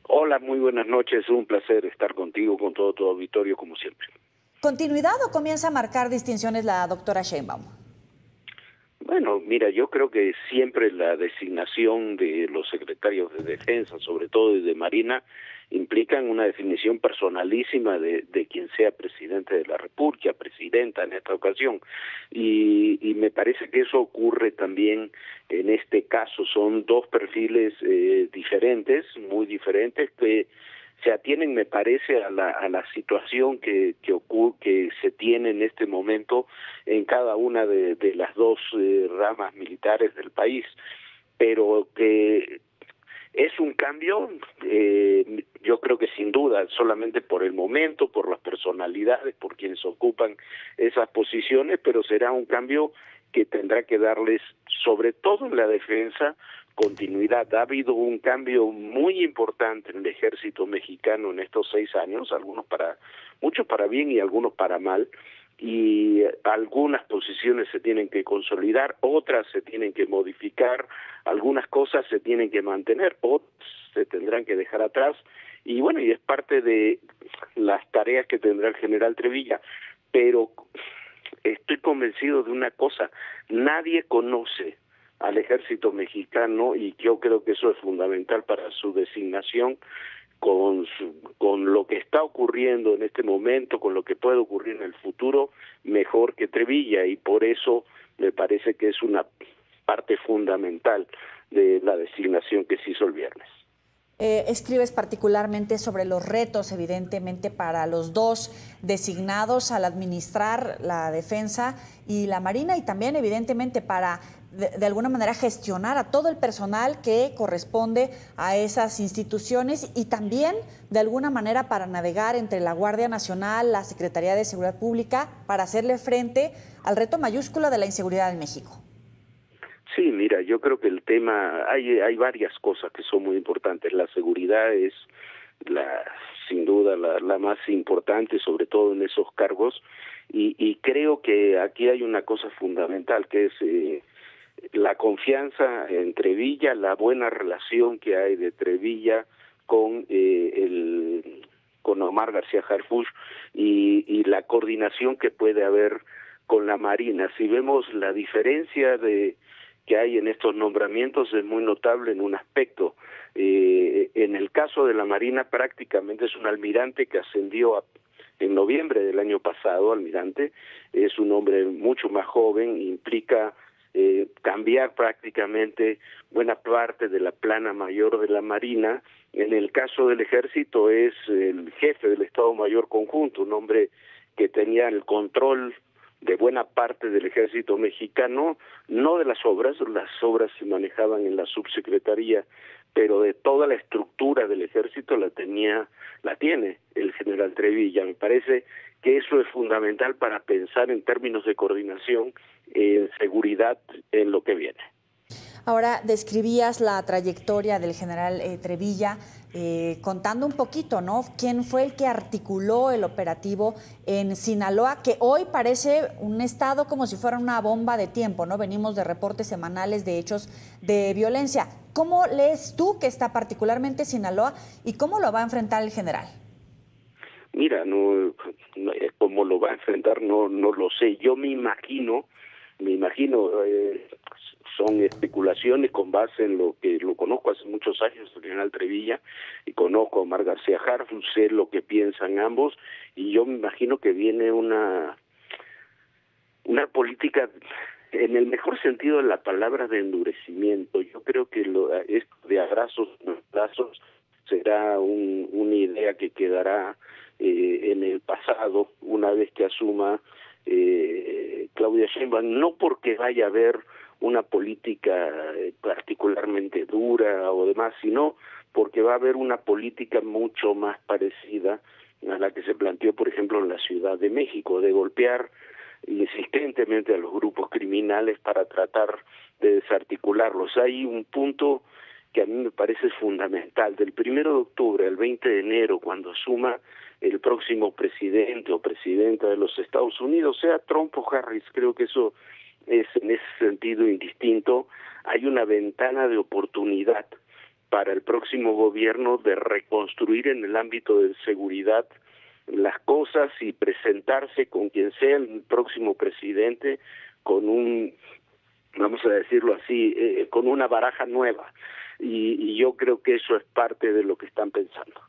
Hola, muy buenas noches. Un placer estar contigo, con todo tu auditorio, como siempre. ¿Continuidad o comienza a marcar distinciones la doctora Sheinbaum? Bueno, mira, yo creo que siempre la designación de los secretarios de Defensa, sobre todo y de Marina, implican una definición personalísima de quien sea presidente de la República, presidenta en esta ocasión. Y me parece que eso ocurre también en este caso. Son dos perfiles diferentes, muy diferentes, que se atienen, me parece, a la situación que se tiene en este momento en cada una de las dos ramas militares del país, pero que es un cambio, yo creo que sin duda, solamente por el momento, por las personalidades, por quienes ocupan esas posiciones, pero será un cambio que tendrá que darles, sobre todo en la defensa, continuidad. Ha habido un cambio muy importante en el ejército mexicano en estos 6 años, muchos para bien y algunos para mal, y algunas posiciones se tienen que consolidar, otras se tienen que modificar, algunas cosas se tienen que mantener, otras se tendrán que dejar atrás, y bueno, y es parte de las tareas que tendrá el general Trevilla, pero estoy convencido de una cosa: nadie conoce al ejército mexicano, y yo creo que eso es fundamental para su designación, con lo que está ocurriendo en este momento, con lo que puede ocurrir en el futuro, mejor que Trevilla, y por eso me parece que es una parte fundamental de la designación que se hizo el viernes. Escribes particularmente sobre los retos, evidentemente, para los dos designados al administrar la defensa y la marina, y también, evidentemente, para, de alguna manera, gestionar a todo el personal que corresponde a esas instituciones, y también, de alguna manera, para navegar entre la Guardia Nacional, la Secretaría de Seguridad Pública, para hacerle frente al reto mayúsculo de la inseguridad en México. Sí, mira, yo creo que el tema, hay varias cosas que son muy importantes. La seguridad es sin duda la más importante, sobre todo en esos cargos, y creo que aquí hay una cosa fundamental, que es la confianza en Trevilla, la buena relación que hay de Trevilla con con Omar García Harfuch, y la coordinación que puede haber con la Marina. Si vemos la diferencia que hay en estos nombramientos, es muy notable en un aspecto. En el caso de la Marina, prácticamente es un almirante que ascendió en noviembre del año pasado. Almirante es un hombre mucho más joven, implica cambiar prácticamente buena parte de la plana mayor de la Marina. En el caso del Ejército es el jefe del Estado Mayor Conjunto, un hombre que tenía el control de buena parte del ejército mexicano, no de las obras se manejaban en la subsecretaría, pero de toda la estructura del ejército la tiene el general Trevilla. Me parece que eso es fundamental para pensar en términos de coordinación, en seguridad, en lo que viene. Ahora, describías la trayectoria del general Trevilla, contando un poquito, ¿no? ¿Quién fue el que articuló el operativo en Sinaloa, que hoy parece un estado como si fuera una bomba de tiempo, ¿no? Venimos de reportes semanales de hechos de violencia. ¿Cómo lees tú que está particularmente Sinaloa y cómo lo va a enfrentar el general? Mira, cómo lo va a enfrentar no lo sé. Yo me imagino, son especulaciones con base en lo que lo conozco hace muchos años, el general Trevilla, y conozco a Omar García Harfuch, sé lo que piensan ambos, y yo me imagino que viene una política, en el mejor sentido de la palabra, de endurecimiento. Yo creo que esto de abrazos será una idea que quedará en el pasado una vez que asuma Claudia Sheinbaum, no porque vaya a haber una política particularmente dura o demás, sino porque va a haber una política mucho más parecida a la que se planteó, por ejemplo, en la Ciudad de México, de golpear insistentemente a los grupos criminales para tratar de desarticularlos. Hay un punto que a mí me parece fundamental: del 1 de octubre al 20 de enero, cuando asuma el próximo presidente o presidenta de los Estados Unidos, sea Trump o Harris, creo que eso es en ese sentido indistinto. Hay una ventana de oportunidad para el próximo gobierno de reconstruir en el ámbito de seguridad las cosas y presentarse con quien sea el próximo presidente con un, vamos a decirlo así, con una baraja nueva. Y yo creo que eso es parte de lo que están pensando.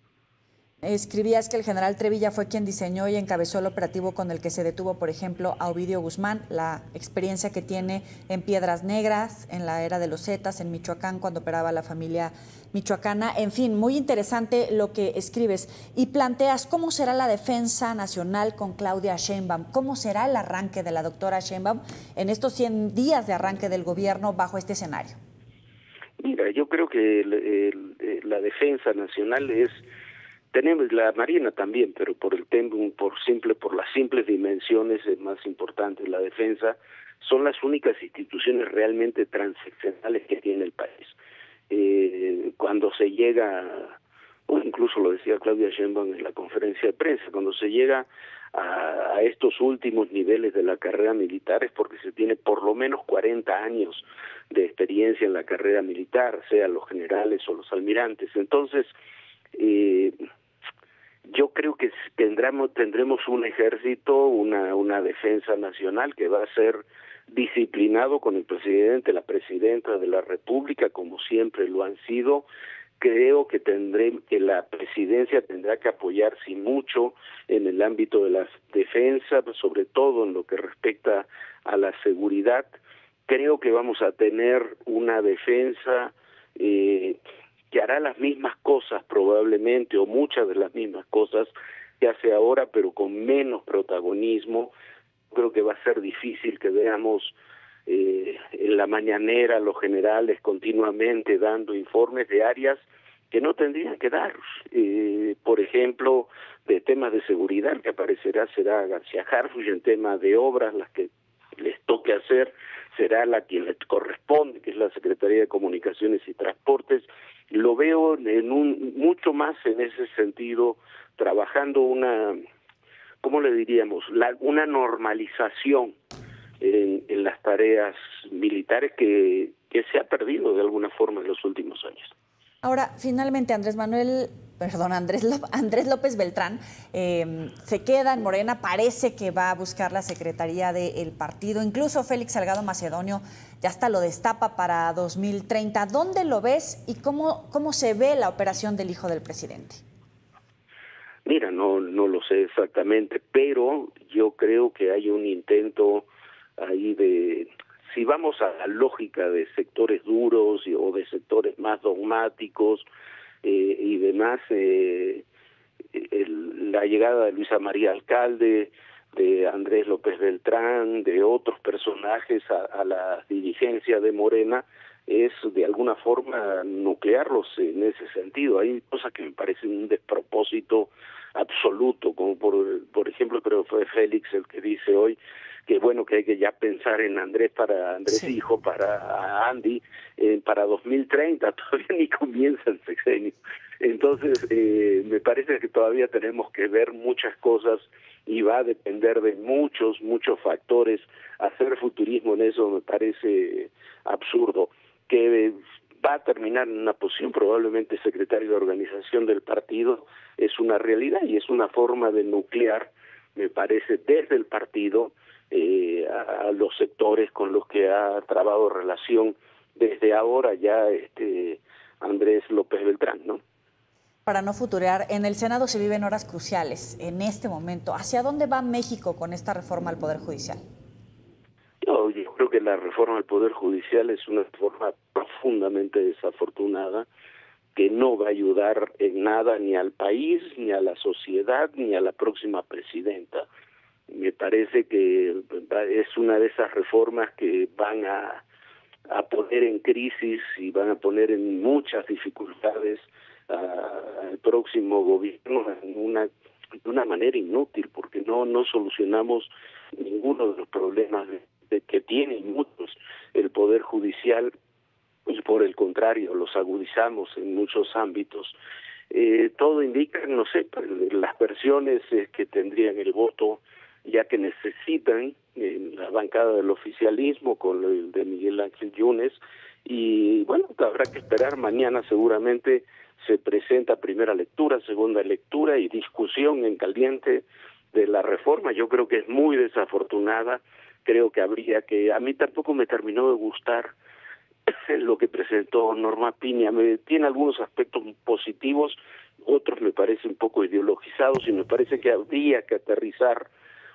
Escribías que el general Trevilla fue quien diseñó y encabezó el operativo con el que se detuvo, por ejemplo, a Ovidio Guzmán, la experiencia que tiene en Piedras Negras, en la era de los Zetas, en Michoacán, cuando operaba la familia michoacana. En fin, muy interesante lo que escribes. Y planteas cómo será la defensa nacional con Claudia Sheinbaum, cómo será el arranque de la doctora Sheinbaum en estos 100 días de arranque del gobierno bajo este escenario. Mira, yo creo que la defensa nacional es... Tenemos la Marina también, pero por las simples dimensiones es más importante. La defensa son las únicas instituciones realmente transeccionales que tiene el país. Cuando se llega, o incluso lo decía Claudia Sheinbaum en la conferencia de prensa, cuando se llega a estos últimos niveles de la carrera militar es porque se tiene por lo menos 40 años de experiencia en la carrera militar, sea los generales o los almirantes. Entonces, yo creo que tendremos un ejército, una defensa nacional que va a ser disciplinado con el presidente, la presidenta de la República, como siempre lo han sido. Creo que la presidencia tendrá que apoyarse mucho en el ámbito de la defensa, sobre todo en lo que respecta a la seguridad. Creo que vamos a tener una defensa que hará las mismas cosas probablemente, o muchas de las mismas cosas que hace ahora, pero con menos protagonismo. Creo que va a ser difícil que veamos en la mañanera los generales continuamente dando informes de áreas que no tendrían que dar. Por ejemplo, de temas de seguridad, que aparecerá será García Harfuch, en temas de obras, las que les toque hacer, será la que les corresponde, que es la Secretaría de Comunicaciones y Transportes. Lo veo mucho más en ese sentido, trabajando ¿cómo le diríamos? Una normalización en las tareas militares que se ha perdido de alguna forma en los últimos años. Ahora, finalmente, Andrés López Beltrán se queda en Morena, parece que va a buscar la secretaría del partido, incluso Félix Salgado Macedonio ya hasta lo destapa para 2030. ¿Dónde lo ves y cómo se ve la operación del hijo del presidente? Mira, no lo sé exactamente, pero yo creo que hay un intento ahí de... Si vamos a la lógica de sectores duros o de sectores más dogmáticos y demás, la llegada de Luisa María Alcalde, de Andrés López Beltrán, de otros personajes a la dirigencia de Morena, es de alguna forma nuclearlos en ese sentido. Hay cosas que me parecen un despropósito absoluto, como por ejemplo creo que fue Félix el que dice hoy que bueno, que hay que ya pensar en Andrés sí, hijo, para Andy, para 2030, todavía ni comienza el sexenio. Entonces, me parece que todavía tenemos que ver muchas cosas y va a depender de muchos factores. Hacer futurismo en eso me parece absurdo. Que va a terminar en una posición probablemente secretario de organización del partido es una realidad y es una forma de nuclear, me parece, desde el partido a los sectores con los que ha trabado relación desde ahora ya Andrés López Beltrán, ¿no? Para no futurear, en el Senado se viven horas cruciales en este momento. ¿Hacia dónde va México con esta reforma al Poder Judicial? Yo creo que la reforma al Poder Judicial es una reforma profundamente desafortunada que no va a ayudar en nada ni al país, ni a la sociedad, ni a la próxima presidenta. Me parece que es una de esas reformas que van a poner en crisis y van a poner en muchas dificultades al próximo gobierno de una manera inútil, porque no solucionamos ninguno de los problemas que tiene muchos el Poder Judicial, y por el contrario, los agudizamos en muchos ámbitos. Todo indica, no sé, las versiones que tendrían el voto, ya que necesitan la bancada del oficialismo con el de Miguel Ángel Yunes y bueno, habrá que esperar. Mañana seguramente se presenta primera lectura, segunda lectura y discusión en caliente de la reforma. Yo creo que es muy desafortunada, creo que habría que... A mí tampoco me terminó de gustar lo que presentó Norma Piña. Tiene algunos aspectos positivos, otros me parecen un poco ideologizados, y me parece que habría que aterrizar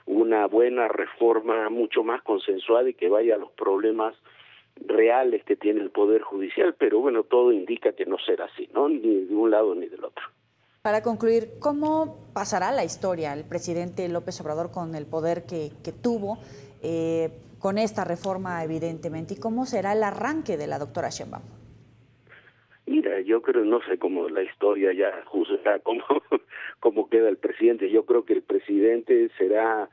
una buena reforma mucho más consensuada y que vaya a los problemas reales que tiene el Poder Judicial, pero bueno, todo indica que no será así, ¿no? Ni de un lado ni del otro. Para concluir, ¿cómo pasará la historia el presidente López Obrador con el poder que tuvo con esta reforma, evidentemente? ¿Y cómo será el arranque de la doctora Sheinbaum? Mira, yo creo, no sé cómo la historia ya juzgará cómo queda el presidente. Yo creo que el presidente será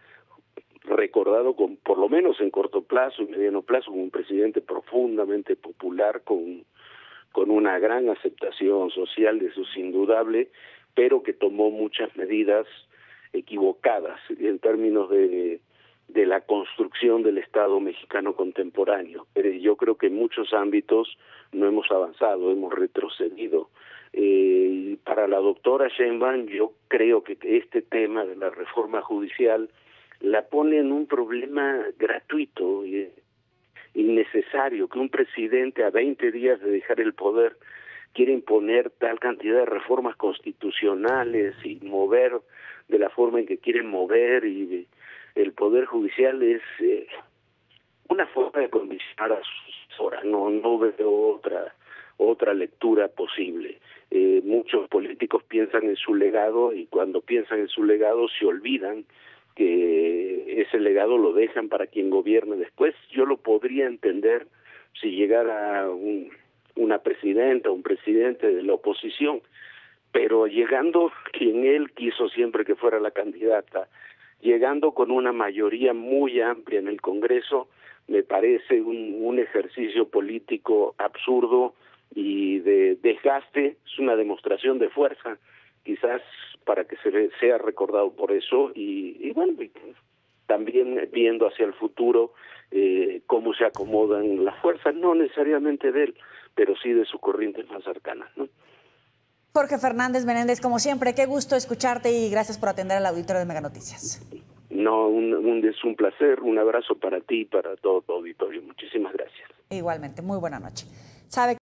recordado por lo menos en corto plazo y mediano plazo, como un presidente profundamente popular, con una gran aceptación social, eso es indudable, pero que tomó muchas medidas equivocadas en términos de la construcción del Estado mexicano contemporáneo. Pero yo creo que en muchos ámbitos no hemos avanzado, hemos retrocedido. Para la doctora Sheinbaum, yo creo que este tema de la reforma judicial la pone en un problema gratuito y innecesario, que un presidente a 20 días de dejar el poder quiere imponer tal cantidad de reformas constitucionales y mover de la forma en que quieren mover, y el Poder Judicial es una forma de condicionar a sus horas. No veo otra lectura posible. Muchos políticos piensan en su legado, y cuando piensan en su legado se olvidan que ese legado lo dejan para quien gobierne después. Yo lo podría entender si llegara una presidenta, un presidente de la oposición, pero llegando quien él quiso siempre que fuera la candidata, llegando con una mayoría muy amplia en el Congreso, me parece un ejercicio político absurdo y de desgaste. Es una demostración de fuerza, quizás para que sea recordado por eso, y bueno, también viendo hacia el futuro cómo se acomodan las fuerzas, no necesariamente de él, pero sí de sus corrientes más cercanas, ¿no? Jorge Fernández Menéndez, como siempre, qué gusto escucharte y gracias por atender al auditorio de Mega Noticias. No, es un placer, un abrazo para ti y para todo tu auditorio. Muchísimas gracias. Igualmente, muy buena noche. Sabe